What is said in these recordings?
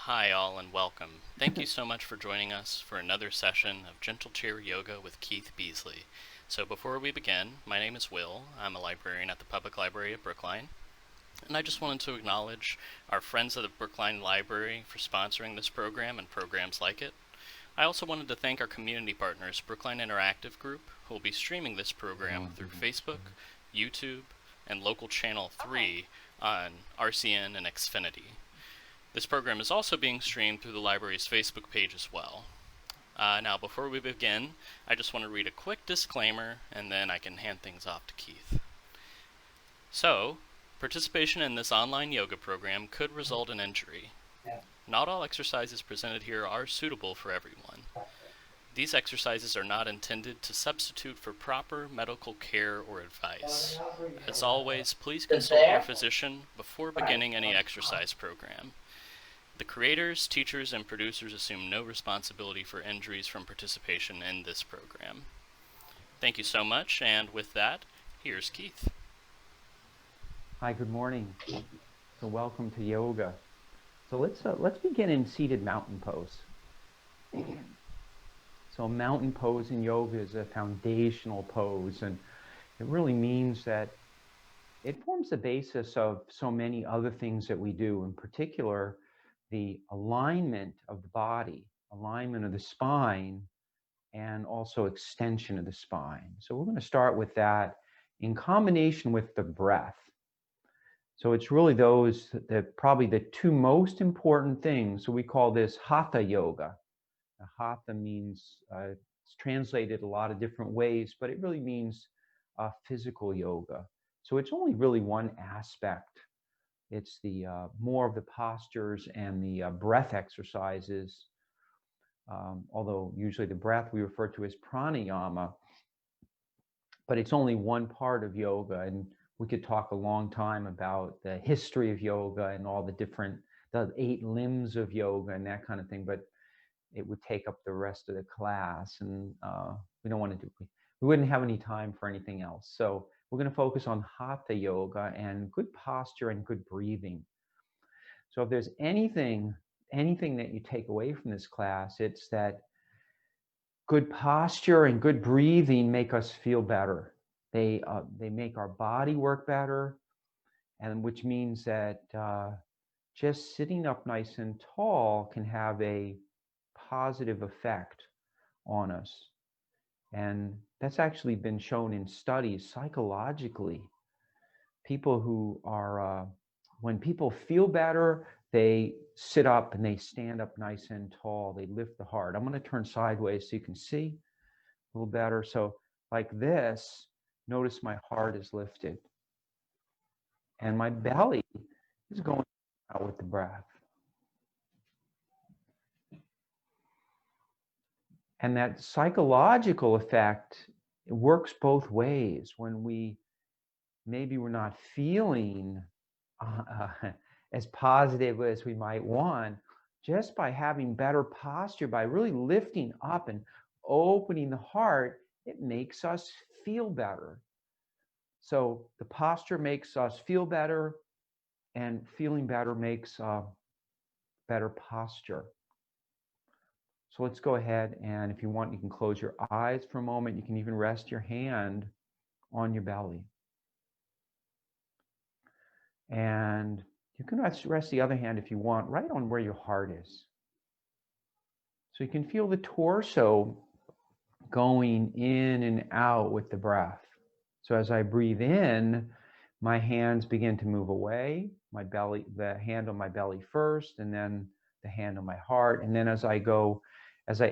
Hi all and welcome. Thank you so much for joining us for another session of Gentle Chair Yoga with Keith Beasley. So before we begin, my name is Will. I'm a librarian at the Public Library of Brookline, and I just wanted to acknowledge our friends at the Brookline Library for sponsoring this program and programs like it. I also wanted to thank our community partners, Brookline Interactive Group, who will be streaming this program through Facebook, YouTube, and local channel 3 on RCN and Xfinity. This program is also being streamed through the library's Facebook page as well. Now, before we begin, I just want to read a quick disclaimer, and then I can hand things off to Keith. So, participation in this online yoga program could result in injury. Not all exercises presented here are suitable for everyone. These exercises are not intended to substitute for proper medical care or advice. As always, please consult your physician before beginning any exercise program. The creators, teachers, and producers assume no responsibility for injuries from participation in this program. Thank you so much, and with that, here's Keith. Hi, good morning. So welcome to yoga. So let's begin in seated mountain pose. So mountain pose in yoga is a foundational pose, and it really means that it forms the basis of so many other things that we do, in particular, the alignment of the body, alignment of the spine, and also extension of the spine. So we're going to start with that in combination with the breath. So it's really probably the two most important things. So we call this hatha yoga. Now, hatha means, it's translated a lot of different ways, but it really means physical yoga. So it's only really one aspect. It's the more of the postures and the breath exercises, although usually the breath we refer to as pranayama, but it's only one part of yoga. And we could talk a long time about the history of yoga and all the 8 limbs of yoga and that kind of thing, but it would take up the rest of the class, and we don't want to we wouldn't have any time for anything else. So we're going to focus on hatha yoga and good posture and good breathing. So if there's anything that you take away from this class, it's that good posture and good breathing make us feel better. They make our body work better, and which means that just sitting up nice and tall can have a positive effect on us. And that's actually been shown in studies psychologically. People who are, when people feel better, they sit up and they stand up nice and tall. They lift the heart. I'm going to turn sideways so you can see a little better. So like this, notice my heart is lifted. And my belly is going out with the breath. And that psychological effect, it works both ways. When maybe we're not feeling as positive as we might want, just by having better posture, by really lifting up and opening the heart, it makes us feel better. So the posture makes us feel better, and feeling better makes better posture. So let's go ahead, and if you want, you can close your eyes for a moment. You can even rest your hand on your belly. And you can rest the other hand, if you want, right on where your heart is. So you can feel the torso going in and out with the breath. So as I breathe in, my hands begin to move away, the hand on my belly first, and then the hand on my heart. And then as I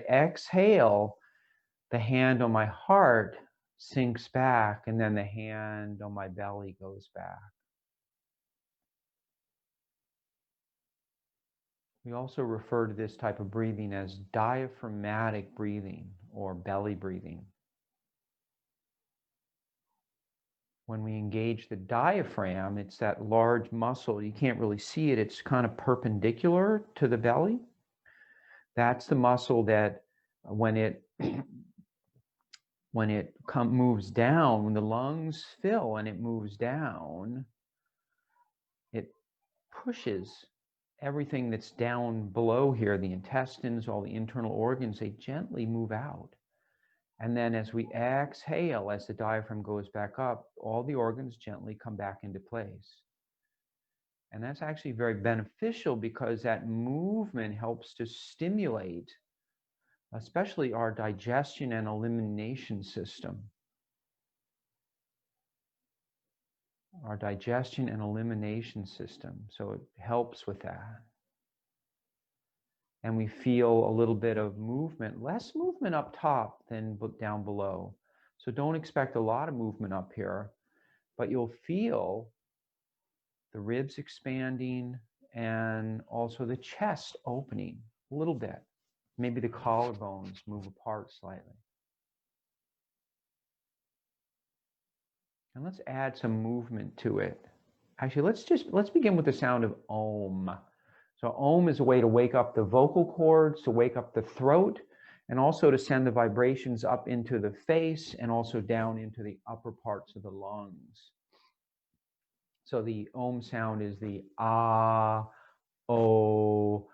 exhale, the hand on my heart sinks back, and then the hand on my belly goes back. We also refer to this type of breathing as diaphragmatic breathing or belly breathing. When we engage the diaphragm, it's that large muscle. You can't really see it. It's kind of perpendicular to the belly. That's the muscle that when it moves down, when the lungs fill and it moves down, it pushes everything that's down below here, the intestines, all the internal organs, they gently move out. And then as we exhale, as the diaphragm goes back up, all the organs gently come back into place. And that's actually very beneficial because that movement helps to stimulate, especially our digestion and elimination system. Our digestion and elimination system. So it helps with that. And we feel a little bit of movement, less movement up top than down below. So don't expect a lot of movement up here, but you'll feel the ribs expanding and also the chest opening a little bit. Maybe the collarbones move apart slightly. And let's add some movement to it. Actually, let's begin with the sound of Om. So Om is a way to wake up the vocal cords, to wake up the throat, and also to send the vibrations up into the face and also down into the upper parts of the lungs. So the Om sound is the ah, o,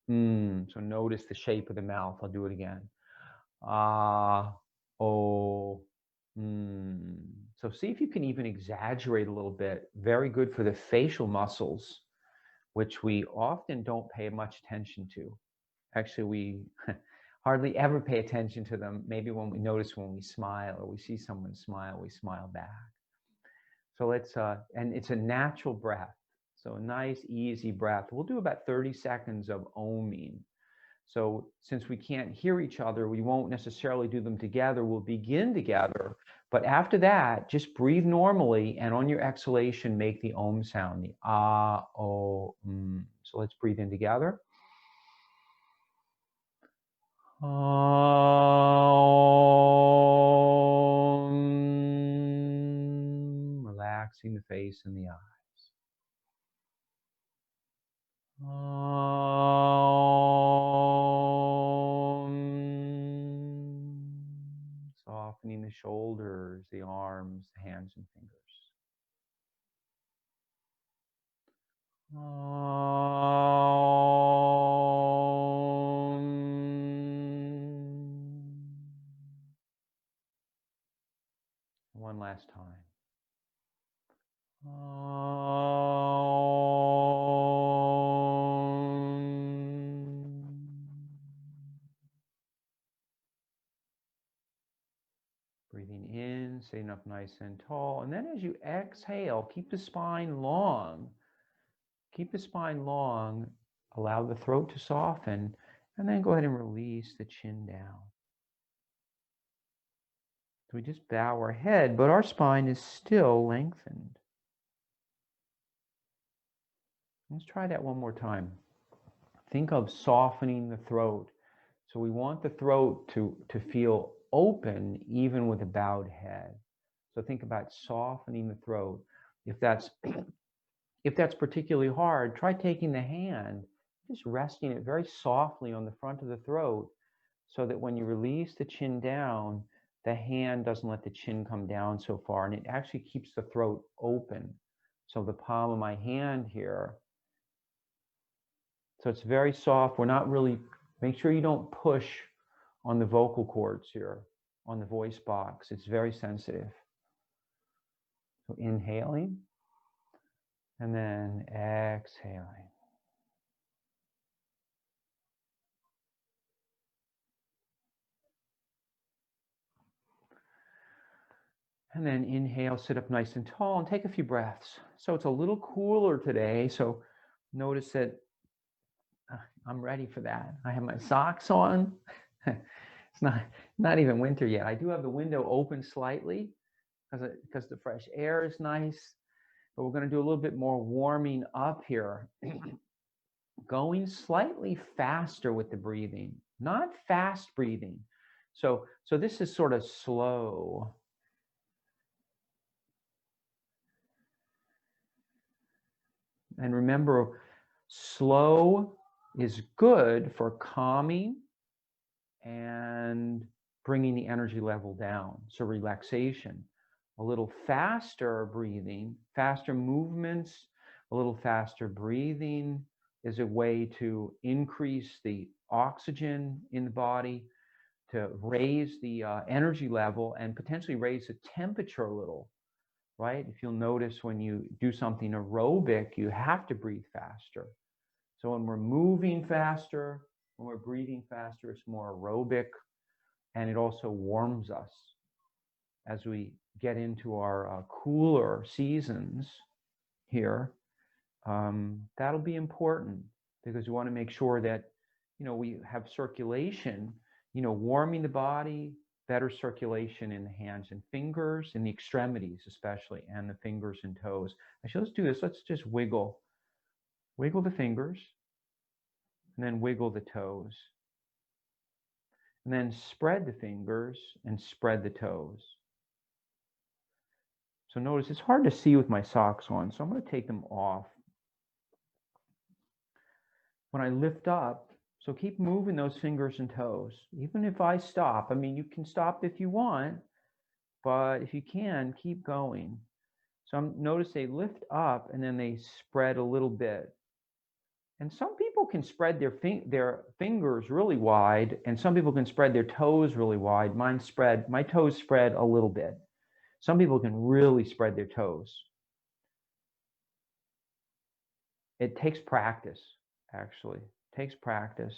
So notice the shape of the mouth. I'll do it again. Ah, o, So see if you can even exaggerate a little bit. Very good for the facial muscles, which we often don't pay much attention to. Actually, we hardly ever pay attention to them. Maybe when we notice when we smile or we see someone smile, we smile back. So let's, and it's a natural breath. So a nice, easy breath. We'll do about 30 seconds of oming. So since we can't hear each other, we won't necessarily do them together. We'll begin together. But after that, just breathe normally. And on your exhalation, make the Om sound, the ah, o, So let's breathe in together. Om. Relaxing the face and the eyes. Softening the shoulders, the arms, the hands and fingers. One last time. Breathing in, sitting up nice and tall. And then as you exhale, keep the spine long. Keep the spine long. Allow the throat to soften. And then go ahead and release the chin down. So we just bow our head, but our spine is still lengthened. Let's try that one more time. Think of softening the throat. So we want the throat to feel open even with a bowed head. So think about softening the throat. If that's particularly hard, try taking the hand, just resting it very softly on the front of the throat so that when you release the chin down, the hand doesn't let the chin come down so far, and it actually keeps the throat open. So the palm of my hand here, so it's very soft. We're not really, make sure you don't push on the vocal cords here, on the voice box. It's very sensitive. So inhaling, and then exhaling. And then inhale, sit up nice and tall, and take a few breaths. So it's a little cooler today, so notice that I'm ready for that. I have my socks on. It's not even winter yet. I do have the window open slightly because the fresh air is nice. But we're going to do a little bit more warming up here. Going slightly faster with the breathing, not fast breathing. So this is sort of slow. And remember, slow is good for calming and bringing the energy level down. So relaxation, a little faster breathing, faster movements, a little faster breathing is a way to increase the oxygen in the body, to raise the energy level, and potentially raise the temperature a little, right? If you'll notice, when you do something aerobic, you have to breathe faster. So when we're moving faster, when we're breathing faster, it's more aerobic, and it also warms us. As we get into our cooler seasons here, that'll be important, because we want to make sure that, we have circulation, warming the body, better circulation in the hands and fingers, in the extremities especially, and the fingers and toes. Actually, let's do this. Let's just wiggle the fingers, and then wiggle the toes, and then spread the fingers and spread the toes. So notice it's hard to see with my socks on, so I'm going to take them off. When I lift up, so keep moving those fingers and toes. Even if I stop, I mean, you can stop if you want, but if you can, keep going. So notice they lift up and then they spread a little bit. And some people can spread their fingers really wide, and some people can spread their toes really wide. My toes spread a little bit. Some people can really spread their toes. It takes practice, actually. It takes practice.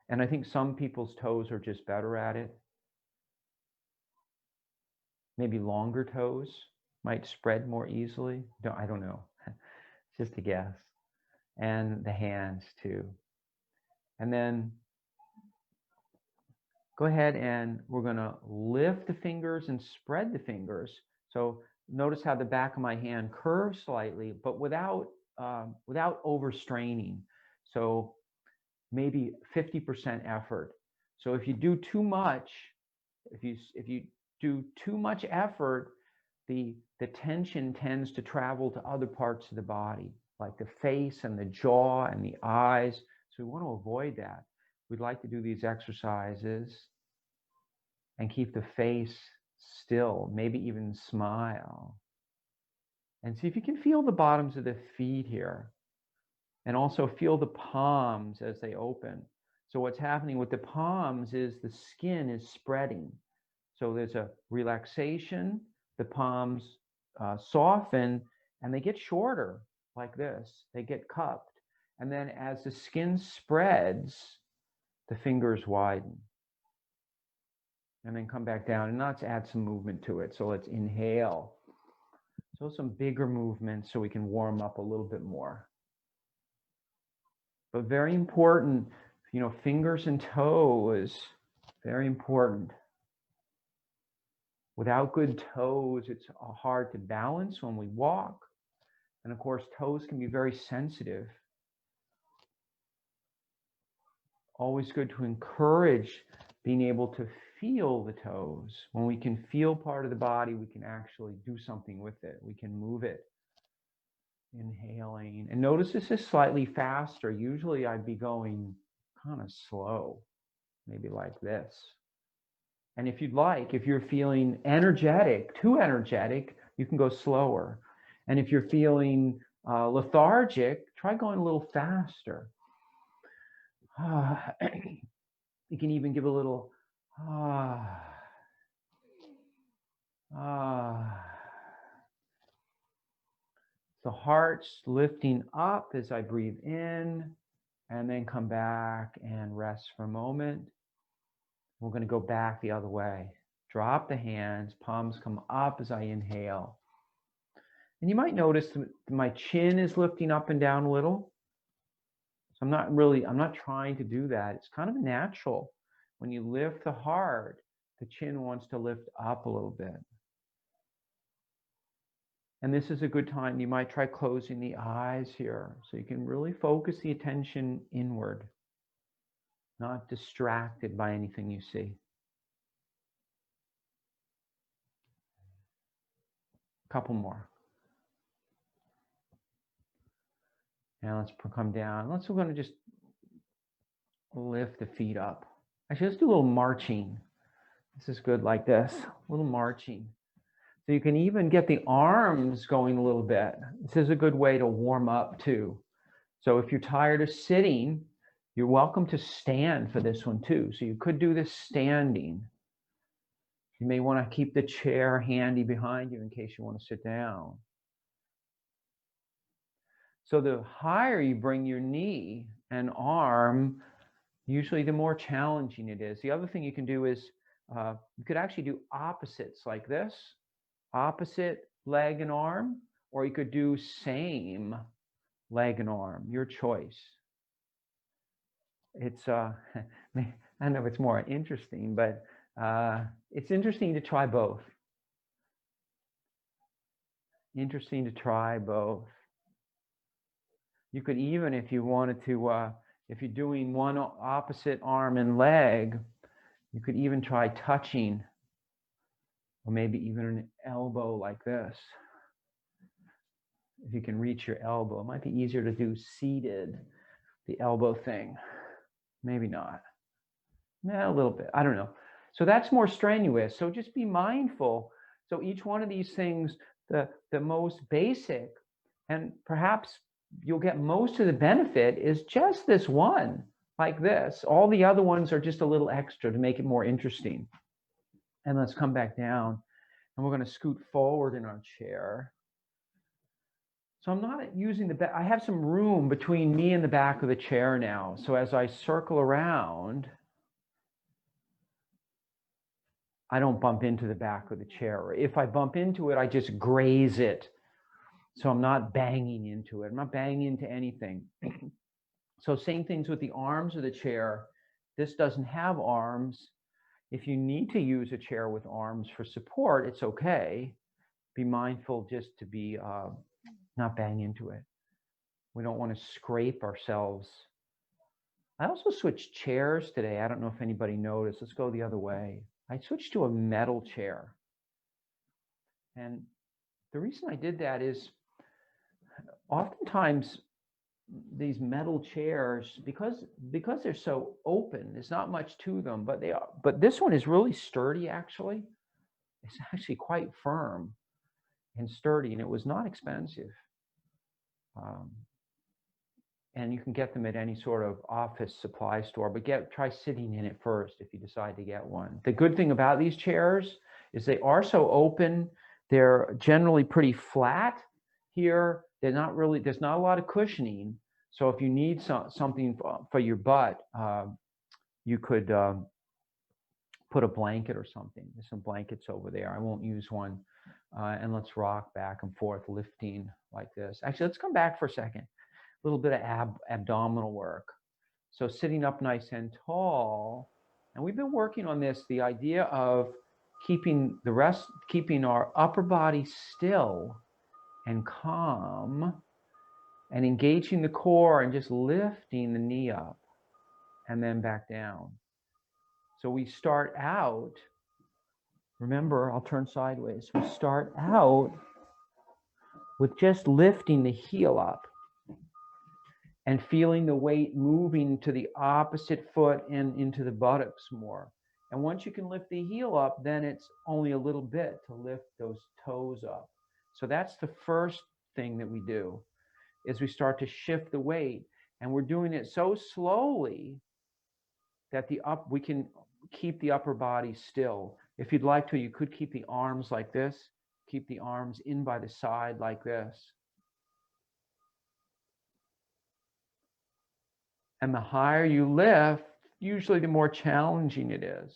And I think some people's toes are just better at it. Maybe longer toes might spread more easily. I don't know. It's just a guess. And the hands too. And then go ahead, and we're going to lift the fingers and spread the fingers. So notice how the back of my hand curves slightly, but without overstraining. So maybe 50% effort. So if you do too much, if you do too much effort, the tension tends to travel to other parts of the body, like the face and the jaw and the eyes. So we want to avoid that. We'd like to do these exercises and keep the face still, maybe even smile. And see if you can feel the bottoms of the feet here, and also feel the palms as they open. So what's happening with the palms is the skin is spreading. So there's a relaxation, the palms soften, and they get shorter like this. They get cupped. And then as the skin spreads, the fingers widen. And then come back down, and let's add some movement to it. So let's inhale. So some bigger movements so we can warm up a little bit more. But very important, fingers and toes, very important. Without good toes, it's hard to balance when we walk. And of course, toes can be very sensitive. Always good to encourage being able to feel the toes. When we can feel part of the body, we can actually do something with it. We can move it. Inhaling. And notice this is slightly faster. Usually I'd be going kind of slow, maybe like this. And if you'd like, if you're feeling energetic, too energetic, you can go slower. And if you're feeling lethargic, try going a little faster. You can even give a little The heart's lifting up as I breathe in, and then come back and rest for a moment. We're going to go back the other way. Drop the hands, palms come up as I inhale. And you might notice that my chin is lifting up and down a little. So I'm not trying to do that. It's kind of natural. When you lift the heart, the chin wants to lift up a little bit. And this is a good time. You might try closing the eyes here, so you can really focus the attention inward, not distracted by anything you see. A couple more. Now let's come down. We're going to just lift the feet up. Actually, let's do a little marching. This is good like this, a little marching. So you can even get the arms going a little bit. This is a good way to warm up too. So if you're tired of sitting, you're welcome to stand for this one too. So you could do this standing. You may want to keep the chair handy behind you in case you want to sit down. So the higher you bring your knee and arm, usually the more challenging it is. The other thing you can do is you could actually do opposites like this, opposite leg and arm, or you could do same leg and arm, your choice. It's, I don't know if it's more interesting, but it's interesting to try both. Interesting to try both. You could even, if you wanted to, if you're doing one opposite arm and leg, you could even try touching, or maybe even an elbow like this. If you can reach your elbow, it might be easier to do seated, the elbow thing. Maybe not. A little bit, I don't know. So that's more strenuous. So just be mindful. So each one of these things, the most basic, and perhaps you'll get most of the benefit is just this one, like this. All the other ones are just a little extra to make it more interesting. And let's come back down, and we're going to scoot forward in our chair. So I'm not using the back. I have some room between me and the back of the chair now. So as I circle around, I don't bump into the back of the chair. If I bump into it, I just graze it. So I'm not banging into it. I'm not banging into anything. So same things with the arms of the chair. This doesn't have arms. If you need to use a chair with arms for support, it's okay. Be mindful just to be not bang into it. We don't want to scrape ourselves. I also switched chairs today. I don't know if anybody noticed. Let's go the other way. I switched to a metal chair. And the reason I did that is oftentimes these metal chairs, because they're so open, there's not much to them, but they are. But this one is really sturdy, actually. It's actually quite firm and sturdy, and it was not expensive. And you can get them at any sort of office supply store, but try sitting in it first if you decide to get one. The good thing about these chairs is they are so open. They're generally pretty flat here. They're not really, there's not a lot of cushioning. So if you need something for your butt, you could put a blanket or something. There's some blankets over there. I won't use one. And let's rock back and forth, lifting like this. Actually, let's come back for a second. A little bit of abdominal work. So sitting up nice and tall. And we've been working on this, the idea of keeping our upper body still and calm, and engaging the core and just lifting the knee up and then back down. So we start out, remember, I'll turn sideways. We start out with just lifting the heel up and feeling the weight moving to the opposite foot and into the buttocks more. And once you can lift the heel up, then it's only a little bit to lift those toes up. So that's the first thing that we do, is we start to shift the weight. And we're doing it so slowly that we can keep the upper body still. If you'd like to, you could keep the arms like this, keep the arms in by the side like this. And the higher you lift, usually the more challenging it is.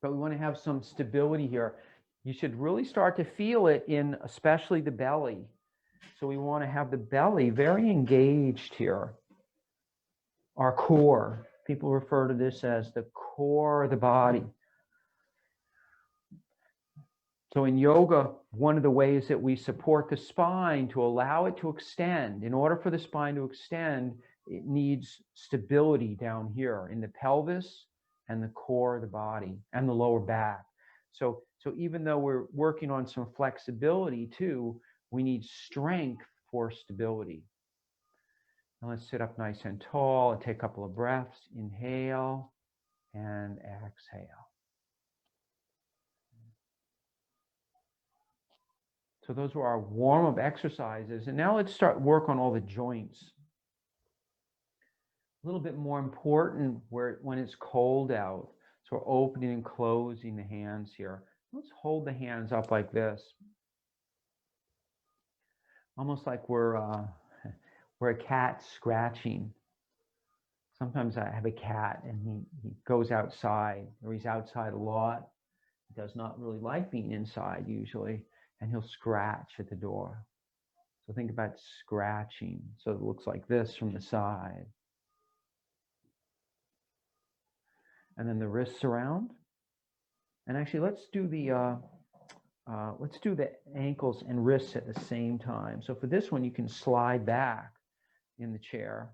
But we want to have some stability here. You should really start to feel it in especially the belly. So we want to have the belly very engaged here. Our core. People refer to this as the core of the body. So in yoga, one of the ways that we support the spine to allow it to extend, in order for the spine to extend, it needs stability down here in the pelvis and the core of the body and the lower back. So even though we're working on some flexibility too, we need strength for stability. Now let's sit up nice and tall and take a couple of breaths. Inhale and exhale. So those were our warm-up exercises. And now let's start work on all the joints. A little bit more important when it's cold out. So we're opening and closing the hands here. Let's hold the hands up like this. Almost like we're a cat scratching. Sometimes I have a cat and he goes outside, or he's outside a lot. He does not really like being inside usually, and he'll scratch at the door. So think about scratching. So it looks like this from the side. And then the wrists around. And actually, let's do the ankles and wrists at the same time. So for this one, you can slide back in the chair,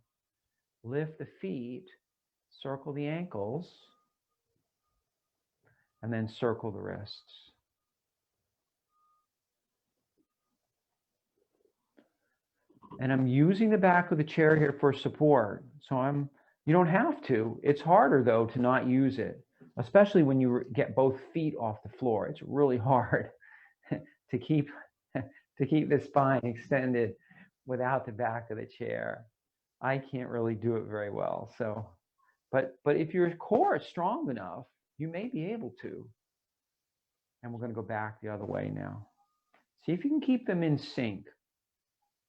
lift the feet, circle the ankles, and then circle the wrists. And I'm using the back of the chair here for support. So you don't have to. It's harder though to not use it, especially when you get both feet off the floor. It's really hard to keep the spine extended without the back of the chair. I can't really do it very well. So, but if your core is strong enough, you may be able to. And we're going to go back the other way now. See if you can keep them in sync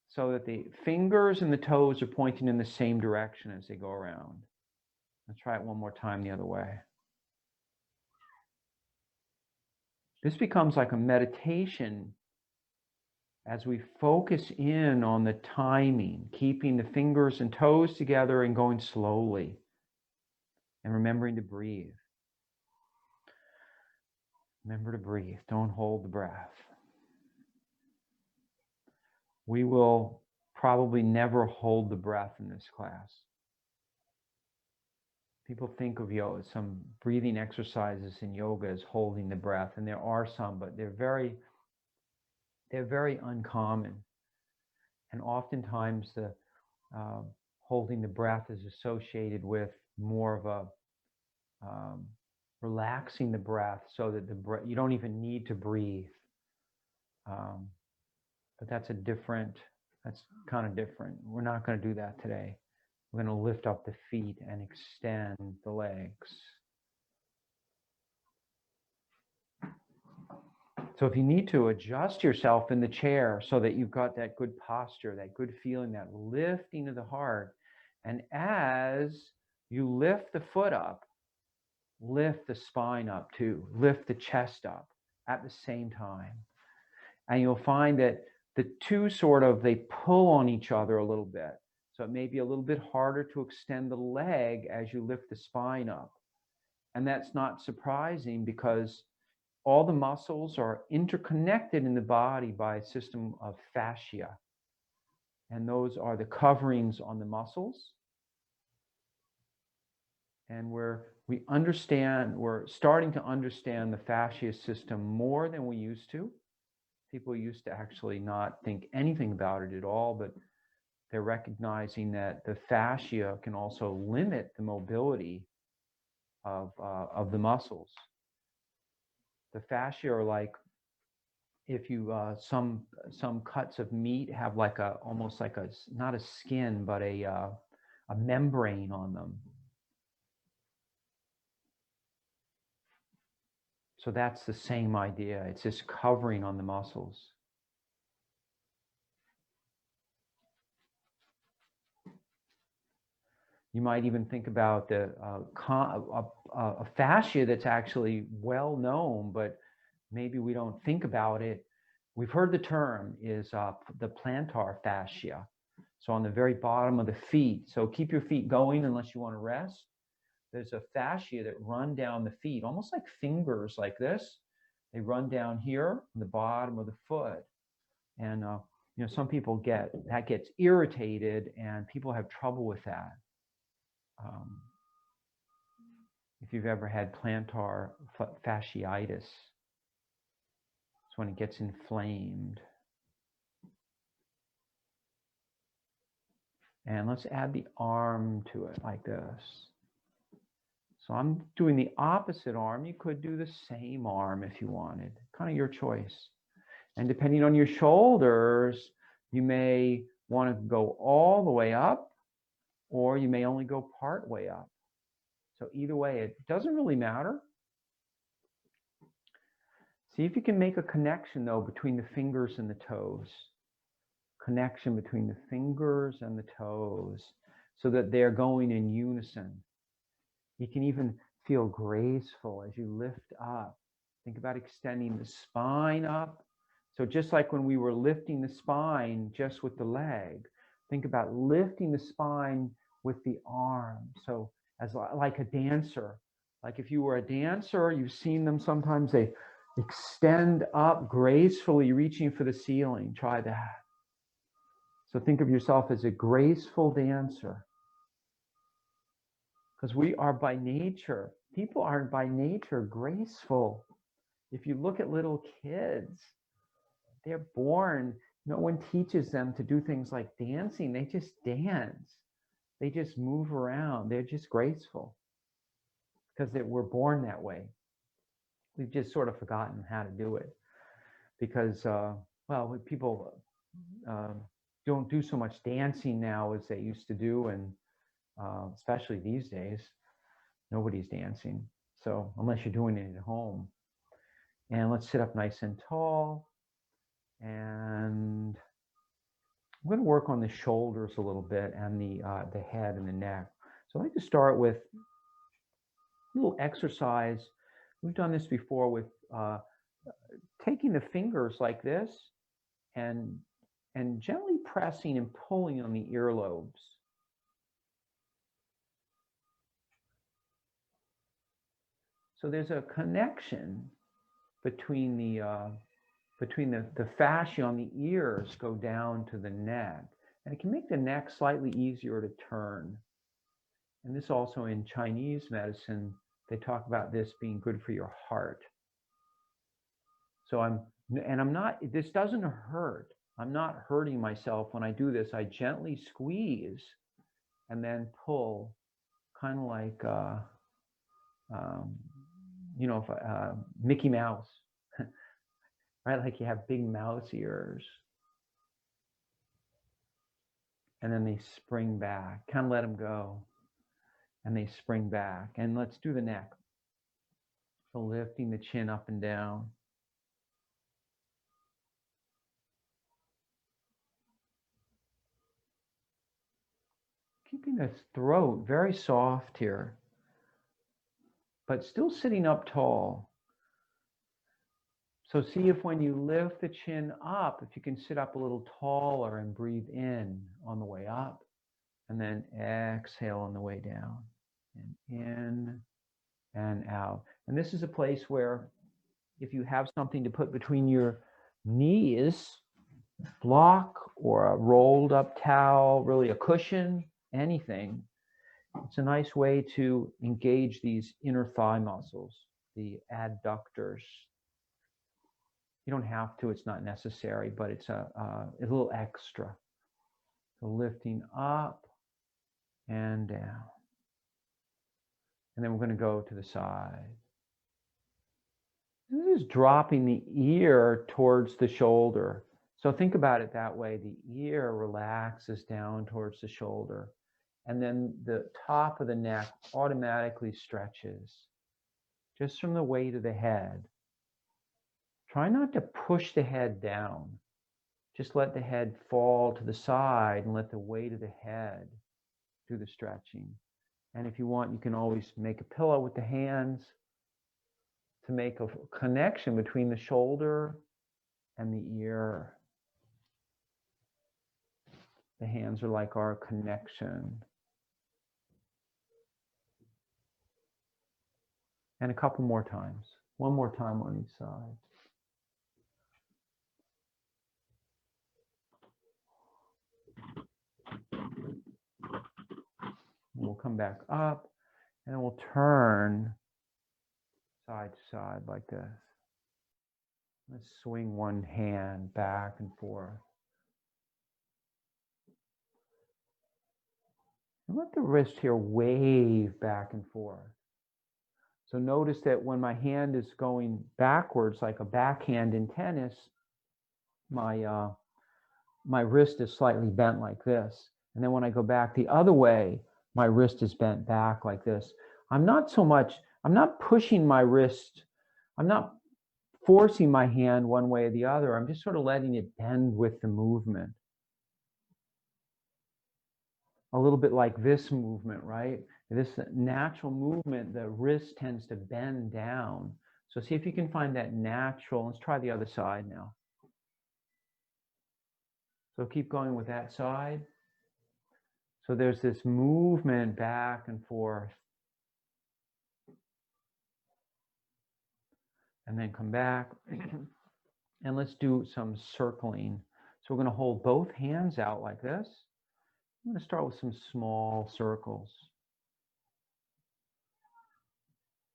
so that the fingers and the toes are pointing in the same direction as they go around. Let's try it one more time the other way. This becomes like a meditation as we focus in on the timing, keeping the fingers and toes together and going slowly, and remembering to breathe. Remember to breathe. Don't hold the breath. We will probably never hold the breath in this class. People think of yoga, some breathing exercises in yoga as holding the breath, and there are some, but they're very uncommon. And oftentimes the holding the breath is associated with more of a relaxing the breath so that you don't even need to breathe. But that's kind of different. We're not going to do that today. We're going to lift up the feet and extend the legs. So if you need to, adjust yourself in the chair so that you've got that good posture, that good feeling, that lifting of the heart. And as you lift the foot up, lift the spine up too. Lift the chest up at the same time. And you'll find that the two they pull on each other a little bit. So it may be a little bit harder to extend the leg as you lift the spine up. And that's not surprising because all the muscles are interconnected in the body by a system of fascia. And those are the coverings on the muscles. And we're starting to understand the fascia system more than we used to. People used to actually not think anything about it at all, but they're recognizing that the fascia can also limit the mobility of the muscles. The fascia are like, if you some cuts of meat have like almost like not a skin but a membrane on them. So that's the same idea. It's this covering on the muscles. You might even think about a fascia that's actually well known, but maybe we don't think about it. We've heard the term is the plantar fascia. So on the very bottom of the feet. So keep your feet going unless you want to rest. There's a fascia that run down the feet, almost like fingers like this. They run down here on the bottom of the foot. And some people gets irritated and people have trouble with that. If you've ever had plantar fasciitis, it's when it gets inflamed. And let's add the arm to it like this. So I'm doing the opposite arm. You could do the same arm if you wanted, kind of your choice. And depending on your shoulders, you may want to go all the way up, or you may only go part way up. So either way, it doesn't really matter. See if you can make a connection, though, between the fingers and the toes. Connection between the fingers and the toes so that they're going in unison. You can even feel graceful as you lift up. Think about extending the spine up. So just like when we were lifting the spine just with the leg, think about lifting the spine with the arm. So as like a dancer, like if you were a dancer, you've seen them sometimes, they extend up gracefully, reaching for the ceiling. Try that. So think of yourself as a graceful dancer. Because we are by nature, people are by nature graceful. If you look at little kids, they're born, no one teaches them to do things like dancing. They just dance. They just move around. They're just graceful because we're born that way. We've just sort of forgotten how to do it because, well, people don't do so much dancing now as they used to do, and especially these days, nobody's dancing. So unless you're doing it at home. And let's sit up nice and tall. And I'm going to work on the shoulders a little bit and the head and the neck. So I'd like to start with a little exercise. We've done this before with taking the fingers like this and gently pressing and pulling on the earlobes. So there's a connection between the fascia on the ears go down to the neck, and it can make the neck slightly easier to turn. And this also in Chinese medicine, they talk about this being good for your heart. So this doesn't hurt. I'm not hurting myself when I do this. I gently squeeze and then pull, kind of like, Mickey Mouse, right? Like you have big mouse ears. And then they spring back, kind of let them go. And they spring back. And let's do the neck. So lifting the chin up and down. Keeping the throat very soft here, but still sitting up tall. So see if when you lift the chin up, if you can sit up a little taller and breathe in on the way up, and then exhale on the way down, and in and out. And this is a place where if you have something to put between your knees, block or a rolled up towel, really a cushion, anything, it's a nice way to engage these inner thigh muscles, the adductors. You don't have to, it's not necessary, but it's a little extra. So lifting up and down. And then we're going to go to the side. This is dropping the ear towards the shoulder. So think about it that way. The ear relaxes down towards the shoulder. And then the top of the neck automatically stretches just from the weight of the head. Try not to push the head down. Just let the head fall to the side and let the weight of the head do the stretching. And if you want, you can always make a pillow with the hands to make a connection between the shoulder and the ear. The hands are like our connection. And a couple more times. One more time on each side. We'll come back up and then we'll turn side to side like this. Let's swing one hand back and forth. And let the wrist here wave back and forth. So notice that when my hand is going backwards, like a backhand in tennis, my wrist is slightly bent like this. And then when I go back the other way, my wrist is bent back like this. I'm not pushing my wrist. I'm not forcing my hand one way or the other. I'm just sort of letting it bend with the movement. A little bit like this movement, right? This natural movement, the wrist tends to bend down. So see if you can find that natural. Let's try the other side now. So keep going with that side. So there's this movement back and forth. And then come back. And let's do some circling. So we're going to hold both hands out like this. I'm going to start with some small circles.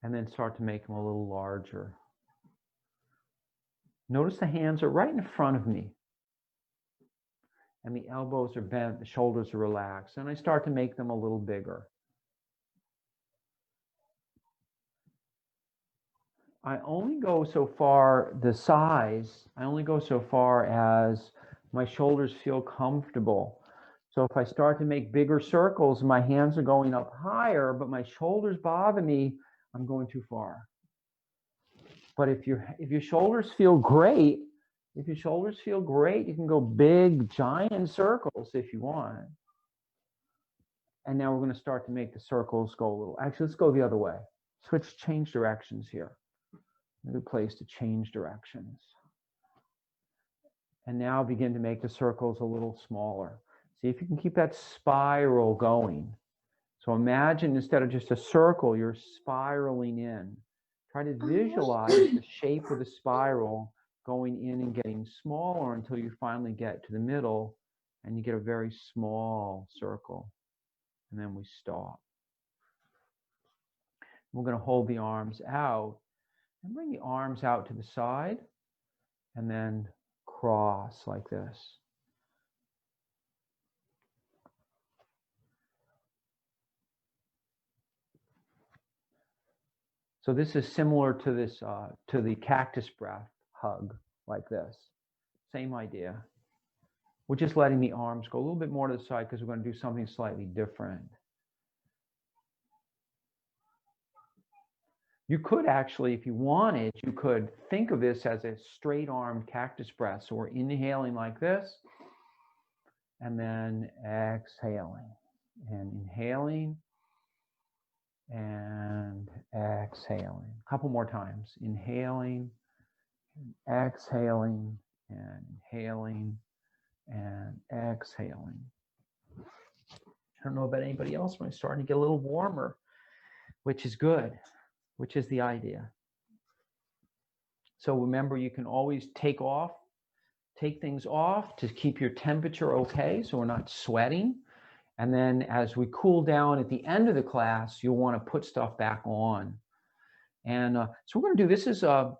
And then start to make them a little larger. Notice the hands are right in front of me. And the elbows are bent, the shoulders are relaxed. And I start to make them a little bigger. I only go so far, the size, I only go so far as my shoulders feel comfortable. So if I start to make bigger circles, my hands are going up higher, but my shoulders bother me, I'm going too far. But if your shoulders feel great, you can go big, giant circles if you want. And now we're going to start to make the circles go a little. Actually, let's go the other way. Change directions here. A good place to change directions. And now begin to make the circles a little smaller. See if you can keep that spiral going. So imagine instead of just a circle, you're spiraling in. Try to visualize the shape of the spiral going in and getting smaller until you finally get to the middle and you get a very small circle. And then we stop. We're going to hold the arms out and bring the arms out to the side and then cross like this. So this is similar to this, to the cactus breath hug, like this. Same idea. We're just letting the arms go a little bit more to the side because we're going to do something slightly different. You could actually, if you wanted, you could think of this as a straight-armed cactus breath. So we're inhaling like this, and then exhaling, and inhaling, and exhaling. A couple more times. Inhaling, and exhaling, and inhaling, and exhaling. I don't know about anybody else, but I'm starting to get a little warmer, which is good, which is the idea. So remember, you can always take things off to keep your temperature okay, so we're not sweating. And then as we cool down at the end of the class, you'll want to put stuff back on. And so we're going to do, this is the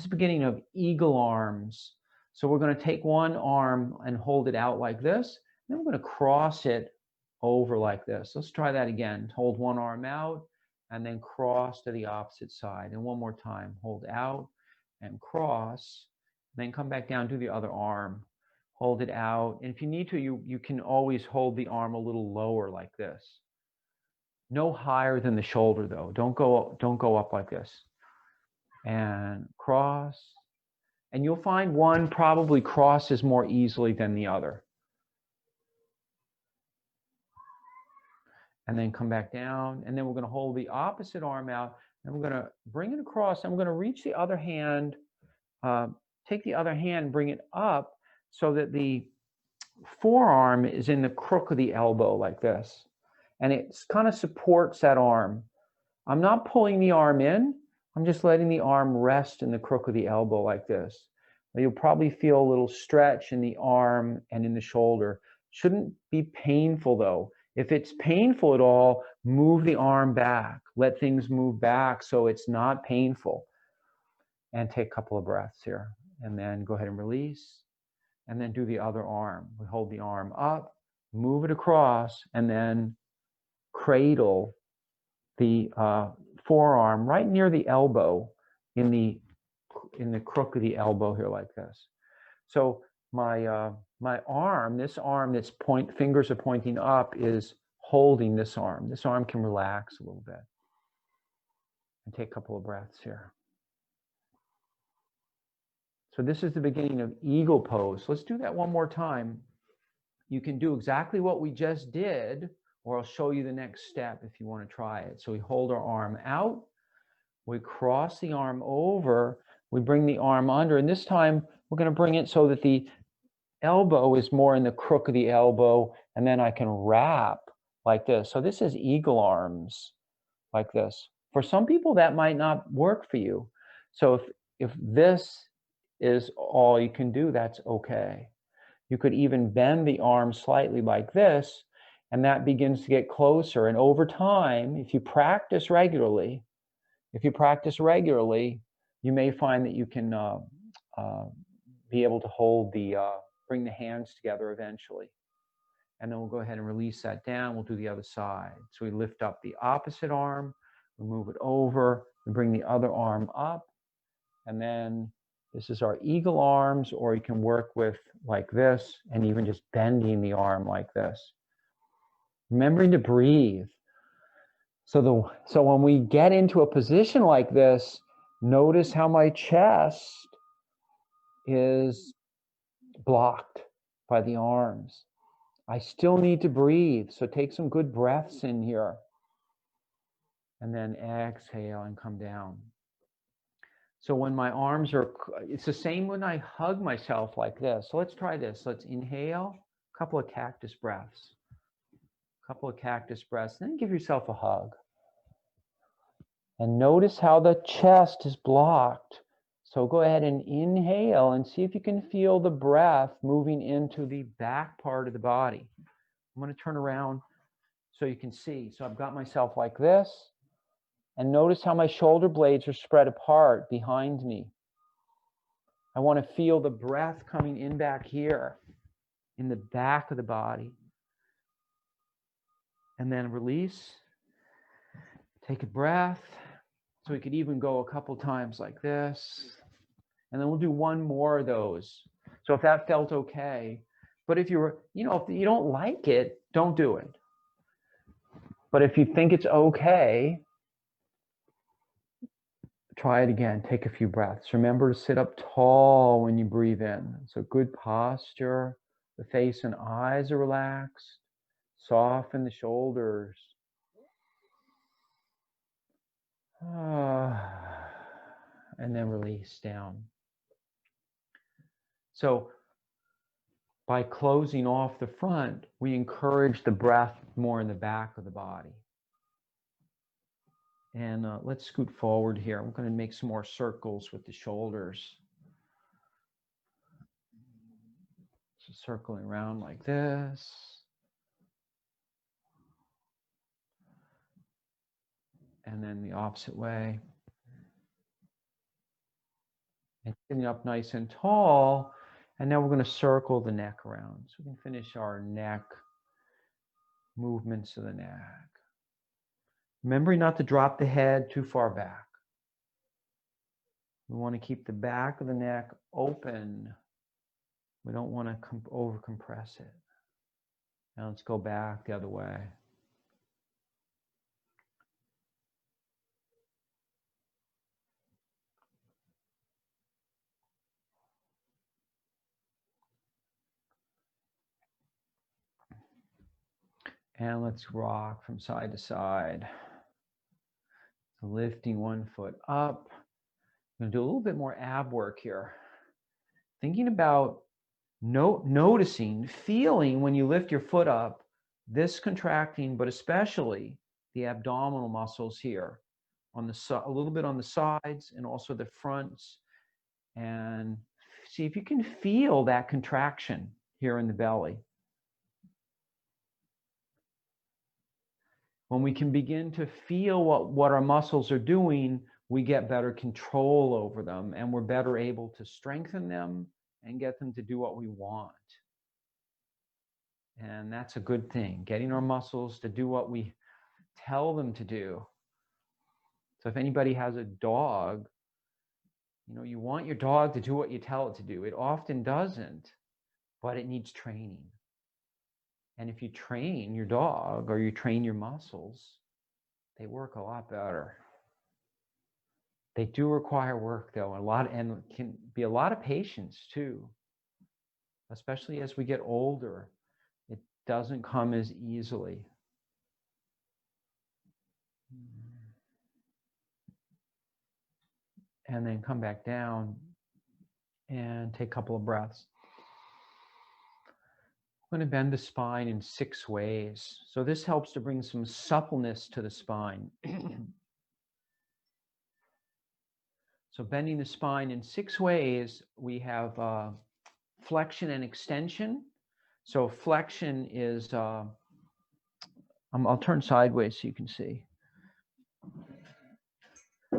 beginning of eagle arms. So we're going to take one arm and hold it out like this. Then we're going to cross it over like this. Let's try that again. Hold one arm out and then cross to the opposite side. And one more time, hold out and cross, then come back down to the other arm. Hold it out. And if you need to, you can always hold the arm a little lower like this. No higher than the shoulder though. Don't go up like this. And cross. And you'll find one probably crosses more easily than the other. And then come back down. And then we're going to hold the opposite arm out. And we're going to bring it across. And we're going to reach the other hand, take the other hand, bring it up so that the forearm is in the crook of the elbow like this. And it kind of supports that arm. I'm not pulling the arm in. I'm just letting the arm rest in the crook of the elbow like this. You'll probably feel a little stretch in the arm and in the shoulder. Shouldn't be painful though. If it's painful at all, move the arm back. Let things move back so it's not painful. And take a couple of breaths here. And then go ahead and release. And then do the other arm. We hold the arm up, move it across, and then cradle the forearm right near the elbow in the crook of the elbow here like this. So my arm, this arm that's fingers are pointing up, is holding this arm. This arm can relax a little bit. And take a couple of breaths here. So this is the beginning of eagle pose. Let's do that one more time. You can do exactly what we just did, or I'll show you the next step if you want to try it. So we hold our arm out, we cross the arm over, we bring the arm under, and this time we're going to bring it so that the elbow is more in the crook of the elbow, and then I can wrap like this. So this is eagle arms like this. For some people, that might not work for you. So if this is all you can do, that's okay. You could even bend the arm slightly like this, and that begins to get closer. And over time, if you practice regularly, you may find that you can be able to hold bring the hands together eventually. And then we'll go ahead and release that down. We'll do the other side. So we lift up the opposite arm, we move it over, we bring the other arm up, and then this is our eagle arms, or you can work with like this and even just bending the arm like this. Remembering to breathe. So when we get into a position like this, notice how my chest is blocked by the arms. I still need to breathe, so take some good breaths in here. And then exhale and come down. So when my arms are, it's the same when I hug myself like this. So let's try this. Let's inhale, a couple of cactus breaths. Then give yourself a hug. And notice how the chest is blocked. So go ahead and inhale and see if you can feel the breath moving into the back part of the body. I'm going to turn around so you can see. So I've got myself like this. And notice how my shoulder blades are spread apart behind me. I want to feel the breath coming in back here, in the back of the body. And then release. Take a breath. So we could even go a couple times like this. And then we'll do one more of those. So if that felt okay. But if if you don't like it, don't do it. But if you think it's okay, try it again. Take a few breaths. Remember to sit up tall when you breathe in. So good posture. The face and eyes are relaxed. Soften the shoulders. And then release down. So by closing off the front, we encourage the breath more in the back of the body. And let's scoot forward here. I'm going to make some more circles with the shoulders. So circling around like this. And then the opposite way. And sitting up nice and tall. And now we're going to circle the neck around. So we can finish our neck movements of the neck. Remembering not to drop the head too far back. We want to keep the back of the neck open. We don't want to over compress it. Now let's go back the other way. And let's rock from side to side. So lifting one foot up. I'm going to do a little bit more ab work here. Thinking about noticing, feeling when you lift your foot up, this contracting, but especially the abdominal muscles here, on a little bit on the sides and also the fronts. And see if you can feel that contraction here in the belly. When we can begin to feel what our muscles are doing, we get better control over them, and we're better able to strengthen them and get them to do what we want. And that's a good thing, getting our muscles to do what we tell them to do. So if anybody has a dog, you want your dog to do what you tell it to do. It often doesn't. but it needs training. And if you train your dog or you train your muscles, they work a lot better. They do require work, though, and can be a lot of patience too, especially as we get older. It doesn't come as easily. And then come back down and take a couple of breaths. I'm going to bend the spine in 6 ways. So this helps to bring some suppleness to the spine. So bending the spine in 6 ways, we have flexion and extension. So flexion is, I'll turn sideways so you can see.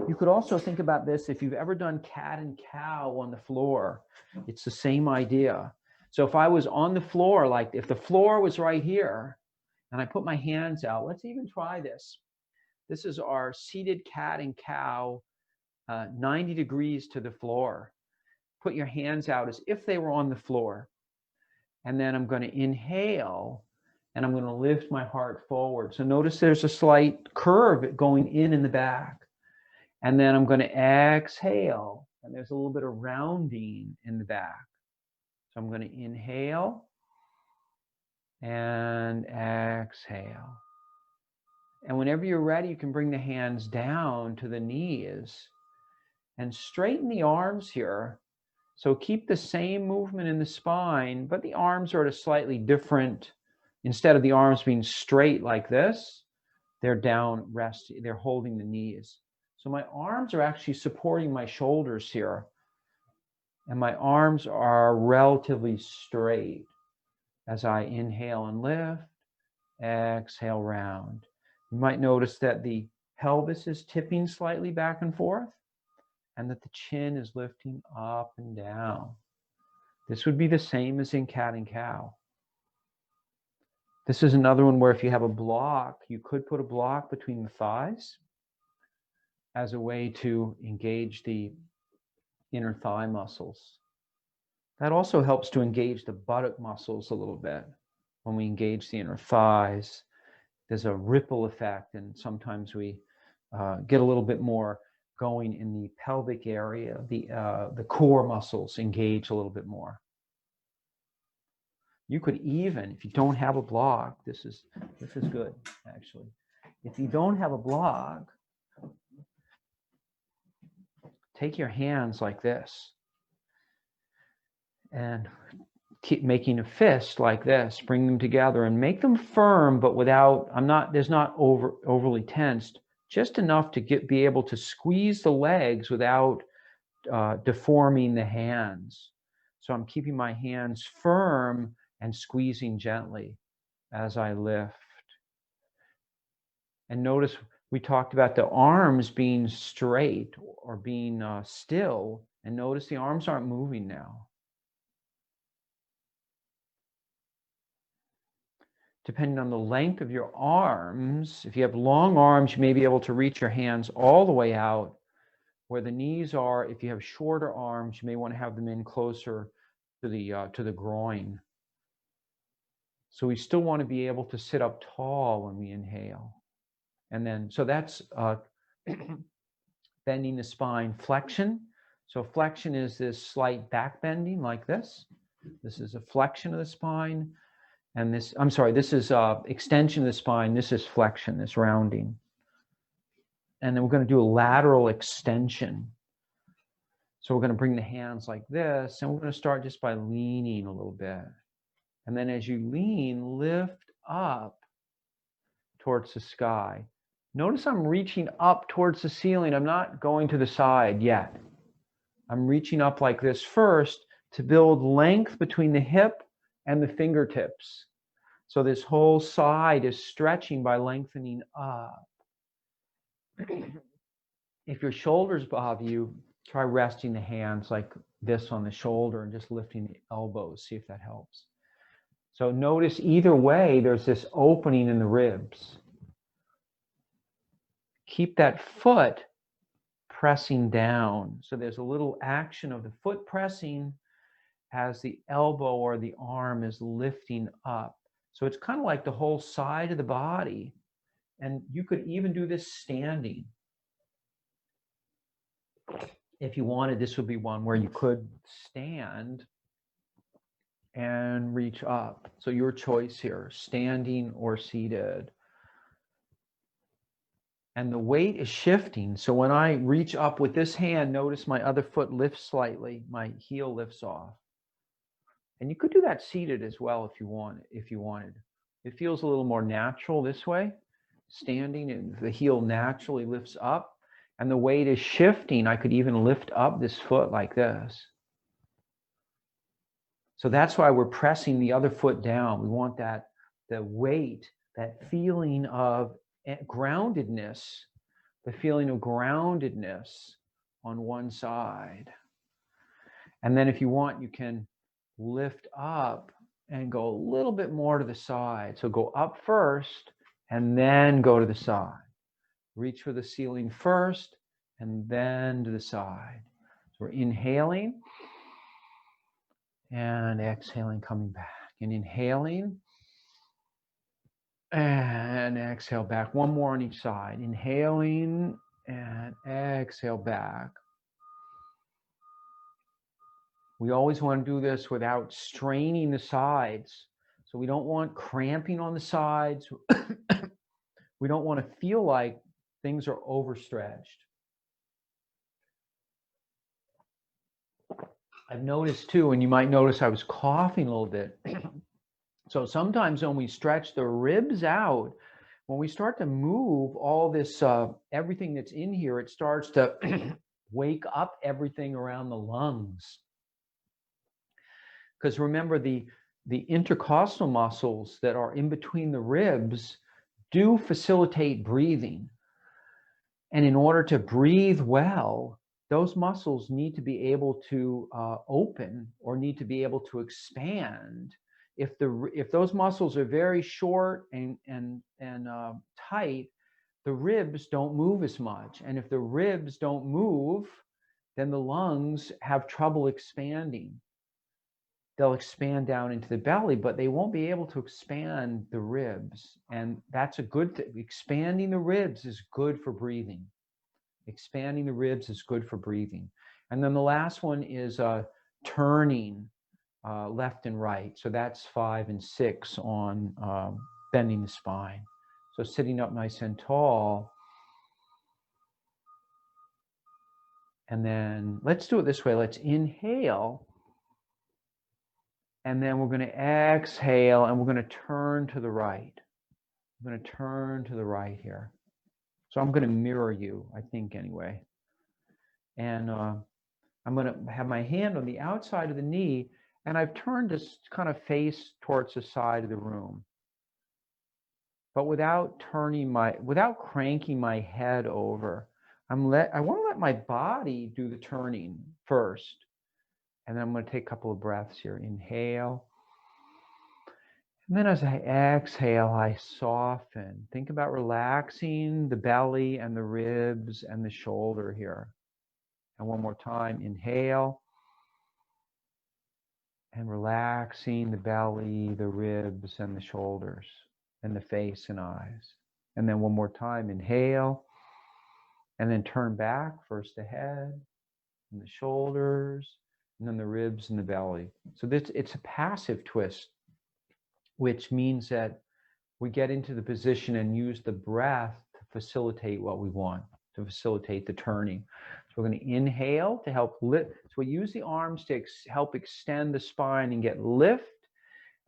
You could also think about this if you've ever done cat and cow on the floor. It's the same idea. So if I was on the floor, like if the floor was right here, and I put my hands out, let's even try this. This is our seated cat and cow, 90 degrees to the floor. Put your hands out as if they were on the floor. And then I'm going to inhale, and I'm going to lift my heart forward. So notice there's a slight curve going in the back. And then I'm going to exhale, and there's a little bit of rounding in the back. So I'm going to inhale and exhale. And whenever you're ready, you can bring the hands down to the knees and straighten the arms here. So keep the same movement in the spine, but the arms are at a slightly different, instead of the arms being straight like this, they're down, resting, they're holding the knees. So my arms are actually supporting my shoulders here, and my arms are relatively straight as I inhale and lift, exhale, round. You might notice that the pelvis is tipping slightly back and forth, and that the chin is lifting up and down. This would be the same as in cat and cow. This is another one where if you have a block, you could put a block between the thighs as a way to engage the inner thigh muscles. That also helps to engage the buttock muscles a little bit. When we engage the inner thighs, there's a ripple effect, and sometimes we get a little bit more going in the pelvic area. The core muscles engage a little bit more. You could even, if you don't have a block, this is good actually. If you don't have a block, take your hands like this and keep making a fist like this. Bring them together and make them firm, but without, there's not overly tensed, just enough to be able to squeeze the legs without deforming the hands. So I'm keeping my hands firm and squeezing gently as I lift. And notice we talked about the arms being straight or being still, and notice the arms aren't moving now. Depending on the length of your arms, if you have long arms, you may be able to reach your hands all the way out where the knees are. If you have shorter arms, you may want to have them in closer to the groin. So we still want to be able to sit up tall when we inhale. And then, so that's bending the spine. Flexion. So flexion is this slight back bending like this. This is a flexion of the spine. And this is extension of the spine. This is flexion, this rounding. And then we're going to do a lateral extension. So we're going to bring the hands like this, and we're going to start just by leaning a little bit. And then as you lean, lift up towards the sky. Notice I'm reaching up towards the ceiling. I'm not going to the side yet. I'm reaching up like this first to build length between the hip and the fingertips. So this whole side is stretching by lengthening up. If your shoulders bother you, try resting the hands like this on the shoulder and just lifting the elbows. See if that helps. So notice either way, there's this opening in the ribs. Keep that foot pressing down. So there's a little action of the foot pressing as the elbow or the arm is lifting up. So it's kind of like the whole side of the body. And you could even do this standing. If you wanted, this would be one where you could stand and reach up. So your choice here, standing or seated. And the weight is shifting. So when I reach up with this hand, notice my other foot lifts slightly. My heel lifts off. And you could do that seated as well if you wanted. It feels a little more natural this way. Standing, and the heel naturally lifts up. And the weight is shifting. I could even lift up this foot like this. So that's why we're pressing the other foot down. We want that, the weight, that feeling of groundedness, the feeling of groundedness on one side. And then if you want, you can lift up and go a little bit more to the side. So go up first and then go to the side. Reach for the ceiling first and then to the side. So we're inhaling and exhaling, coming back. And inhaling and exhale back. One more on each side. Inhaling and exhale back. We always want to do this without straining the sides. So we don't want cramping on the sides. We don't want to feel like things are overstretched. I've noticed too, and you might notice I was coughing a little bit. So sometimes when we stretch the ribs out, when we start to move all this, everything that's in here, it starts to wake up everything around the lungs. Because remember, the intercostal muscles that are in between the ribs do facilitate breathing. And in order to breathe well, those muscles need to be able to open or need to be able to expand. If those muscles are very short and tight, the ribs don't move as much. And if the ribs don't move, then the lungs have trouble expanding. They'll expand down into the belly, but they won't be able to expand the ribs. And that's a good thing. Expanding the ribs is good for breathing. Expanding the ribs is good for breathing. And then the last one is turning left and right. So that's 5 and 6 on bending the spine. So sitting up nice and tall. And then let's do it this way. Let's inhale. And then we're going to exhale and we're going to turn to the right. I'm going to turn to the right here. So I'm going to mirror you, I think, anyway. And I'm going to have my hand on the outside of the knee, and I've turned this kind of face towards the side of the room. But without cranking my head over. I want to let my body do the turning first. And then I'm going to take a couple of breaths here. Inhale. And then as I exhale, I soften. Think about relaxing the belly and the ribs and the shoulder here. And one more time, inhale. And relaxing the belly, the ribs, and the shoulders, and the face and eyes. And then one more time, inhale. And then turn back, first the head, and the shoulders, and then the ribs and the belly. So it's a passive twist, which means that we get into the position and use the breath to facilitate what we want, to facilitate the turning. So we're going to inhale to help lift. So we use the arms to help extend the spine and get lift.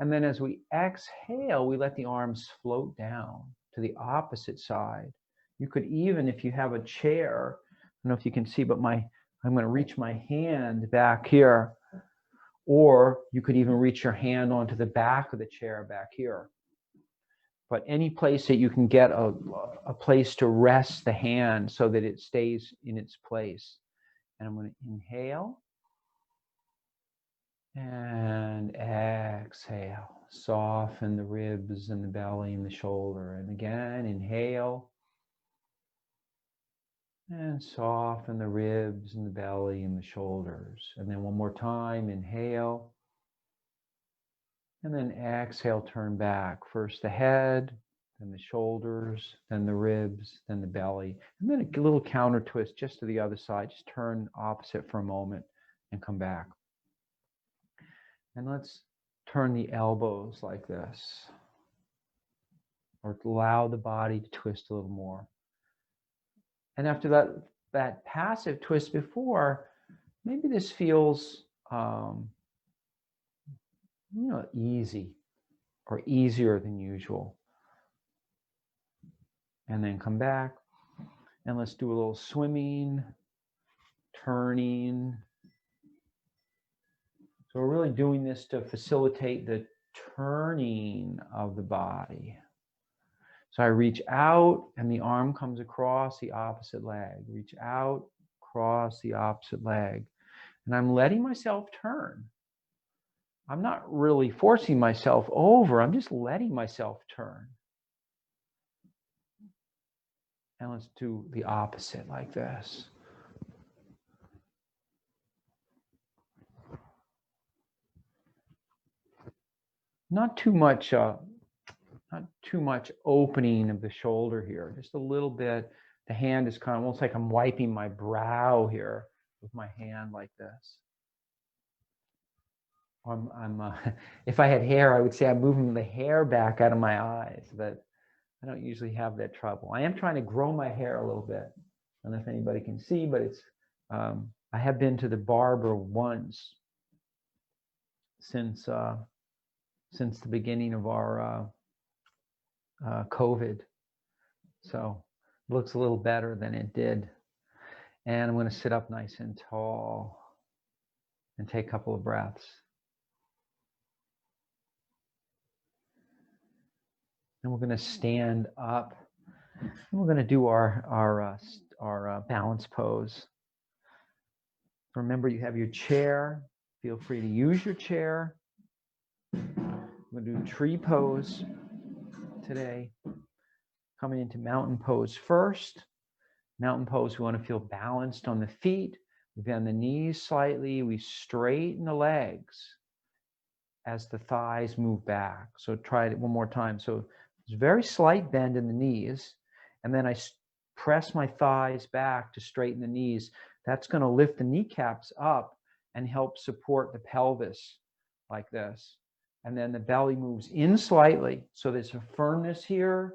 And then as we exhale, we let the arms float down to the opposite side. You could even, if you have a chair, I don't know if you can see, but I'm going to reach my hand back here. Or you could even reach your hand onto the back of the chair back here. But any place that you can get a place to rest the hand so that it stays in its place. And I'm going to inhale and exhale. Soften the ribs and the belly and the shoulder. And again, inhale. And soften the ribs and the belly and the shoulders. And then one more time, inhale. And then exhale, turn back. First the head, then the shoulders, then the ribs, then the belly. And then a little counter twist just to the other side. Just turn opposite for a moment and come back. And let's turn the elbows like this. Or allow the body to twist a little more. And after that passive twist before, maybe this feels easy or easier than usual. And then come back and let's do a little swimming, turning. So we're really doing this to facilitate the turning of the body. So I reach out and the arm comes across the opposite leg. Reach out, cross the opposite leg. And I'm letting myself turn. I'm not really forcing myself over. I'm just letting myself turn. And let's do the opposite like this. Not too much opening of the shoulder here. Just a little bit. The hand is kind of almost like I'm wiping my brow here with my hand like this. If I had hair, I would say I'm moving the hair back out of my eyes, but I don't usually have that trouble. I am trying to grow my hair a little bit. I don't know if anybody can see, but it's. I have been to the barber once since the beginning of our COVID, so it looks a little better than it did. And I'm going to sit up nice and tall and take a couple of breaths. And we're going to stand up. And we're going to do our balance pose. Remember, you have your chair. Feel free to use your chair. We're going to do tree pose today. Coming into mountain pose first. Mountain pose, we want to feel balanced on the feet. We bend the knees slightly. We straighten the legs as the thighs move back. So try it one more time. So it's a very slight bend in the knees. And then I press my thighs back to straighten the knees. That's going to lift the kneecaps up and help support the pelvis like this. And then the belly moves in slightly. So there's a firmness here,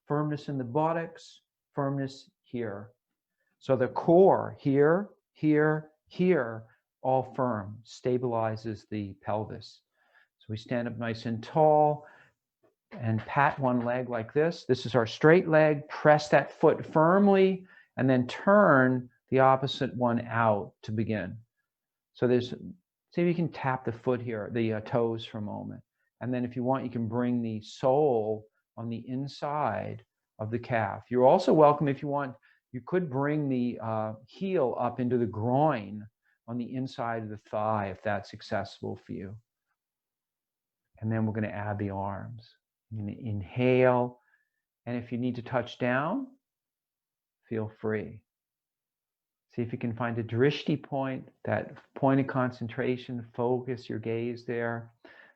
firmness in the buttocks, firmness here. So the core here, here, here, all firm, stabilizes the pelvis. So we stand up nice and tall and pat one leg like this. This is our straight leg. Press that foot firmly and then turn the opposite one out to begin. So see if you can tap the foot here, the toes for a moment. And then if you want, you can bring the sole on the inside of the calf. You're also welcome, if you want, you could bring the heel up into the groin on the inside of the thigh if that's accessible for you. And then we're going to add the arms. You're going to inhale. And if you need to touch down, feel free. See if you can find a drishti point, that point of concentration. Focus your gaze there.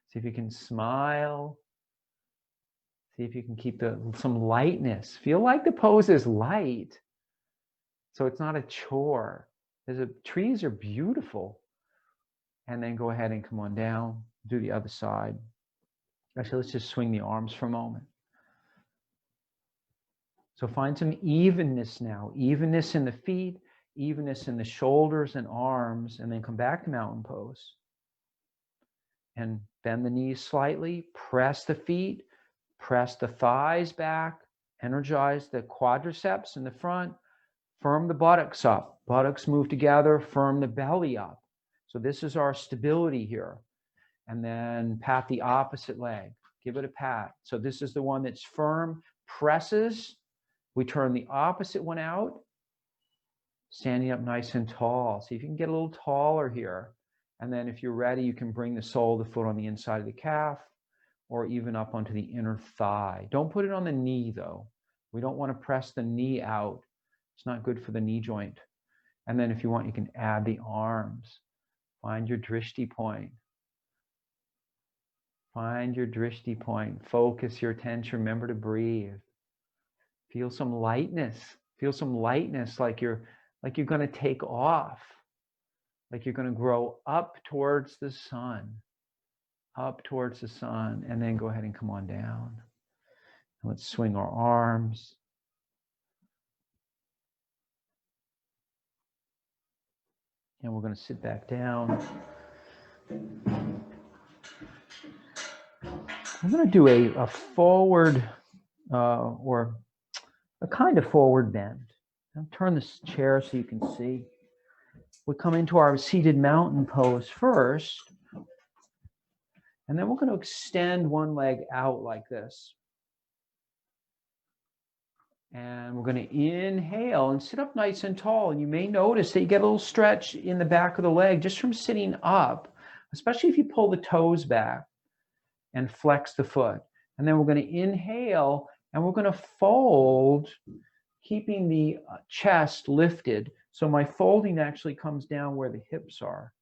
See if you can smile. See if you can keep some lightness. Feel like the pose is light. So it's not a chore. Trees are beautiful. And then go ahead and come on down. Do the other side. Actually, let's just swing the arms for a moment. So find some evenness now. Evenness in the feet, evenness in the shoulders and arms, and then come back to mountain pose. And bend the knees slightly, press the feet, press the thighs back, energize the quadriceps in the front, firm the buttocks up. Buttocks move together, firm the belly up. So this is our stability here. And then pat the opposite leg. Give it a pat. So this is the one that's firm, presses. We turn the opposite one out, standing up nice and tall. See if you can get a little taller here. And then if you're ready, you can bring the sole of the foot on the inside of the calf or even up onto the inner thigh. Don't put it on the knee, though. We don't want to press the knee out. It's not good for the knee joint. And then if you want, you can add the arms. Find your drishti point. Find your drishti point. Focus your attention. Remember to breathe. Feel some lightness. Feel some lightness, like you're going to take off, like you're going to grow up towards the sun, and then go ahead and come on down. Let's swing our arms. And we're going to sit back down. I'm going to do a forward or a kind of forward bend. I'll turn this chair so you can see. We come into our seated mountain pose first. And then we're going to extend one leg out like this. And we're going to inhale and sit up nice and tall. And you may notice that you get a little stretch in the back of the leg just from sitting up, especially if you pull the toes back and flex the foot. And then we're going to inhale and we're going to fold, keeping the chest lifted. So my folding actually comes down where the hips are,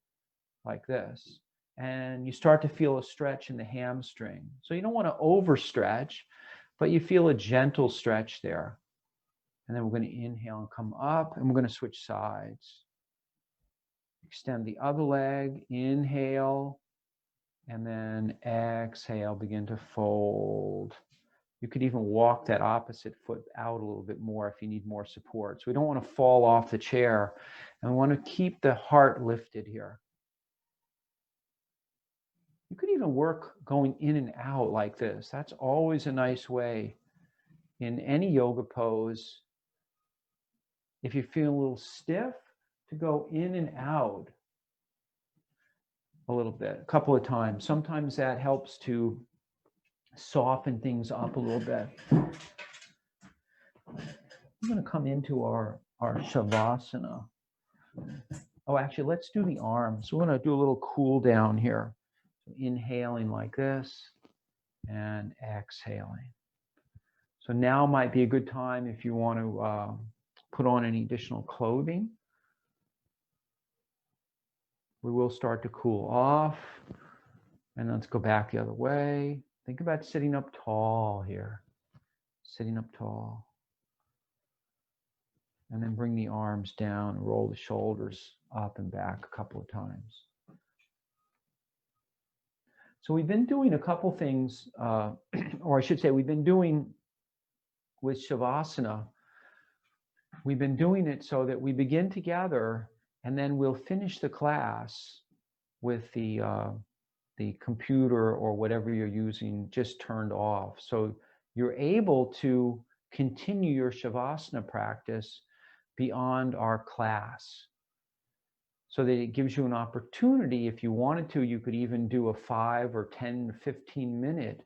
like this. And you start to feel a stretch in the hamstring. So you don't want to overstretch, but you feel a gentle stretch there. And then we're going to inhale and come up, and we're going to switch sides. Extend the other leg, inhale, and then exhale, begin to fold. You could even walk that opposite foot out a little bit more if you need more support. So we don't want to fall off the chair, and we want to keep the heart lifted here. You could even work going in and out like this. That's always a nice way in any yoga pose. If you feel a little stiff, to go in and out a little bit, a couple of times. Sometimes that helps to soften things up a little bit. I'm going to come into our Shavasana. Oh, actually, let's do the arms. We're going to do a little cool down here. Inhaling like this and exhaling. So now might be a good time if you want to put on any additional clothing. We will start to cool off. And let's go back the other way. Think about sitting up tall here. Sitting up tall. And then bring the arms down, roll the shoulders up and back a couple of times. So we've been doing a couple things, or I should say we've been doing with Shavasana, we've been doing it so that we begin together and then we'll finish the class with the computer or whatever you're using just turned off. So you're able to continue your Shavasana practice beyond our class. So that it gives you an opportunity, if you wanted to, you could even do a 5 or 10 or 15 minute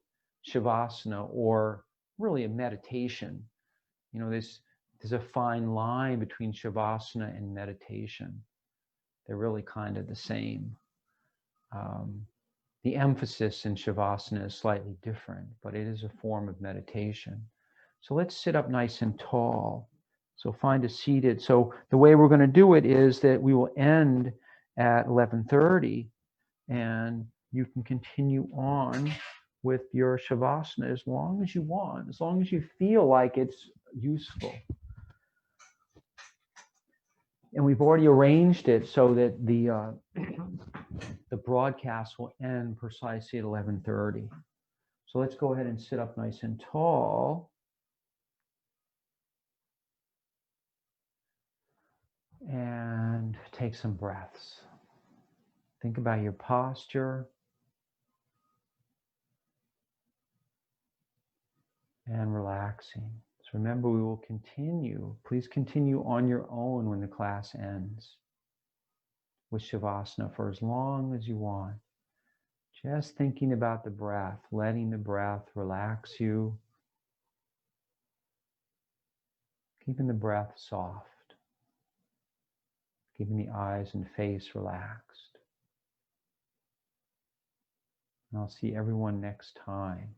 Shavasana, or really a meditation. You know, there's a fine line between Shavasana and meditation. They're really kind of the same. The emphasis in Shavasana is slightly different, but it is a form of meditation. So let's sit up nice and tall. So find a seated. So the way we're going to do it is that we will end at 11:30, and you can continue on with your Shavasana as long as you want, as long as you feel like it's useful. And we've already arranged it so that the broadcast will end precisely at 11:30. So let's go ahead and sit up nice and tall. And take some breaths. Think about your posture. And relaxing. So remember, we will continue. Please continue on your own when the class ends with Shavasana for as long as you want. Just thinking about the breath, letting the breath relax you. Keeping the breath soft. Keeping the eyes and face relaxed. And I'll see everyone next time.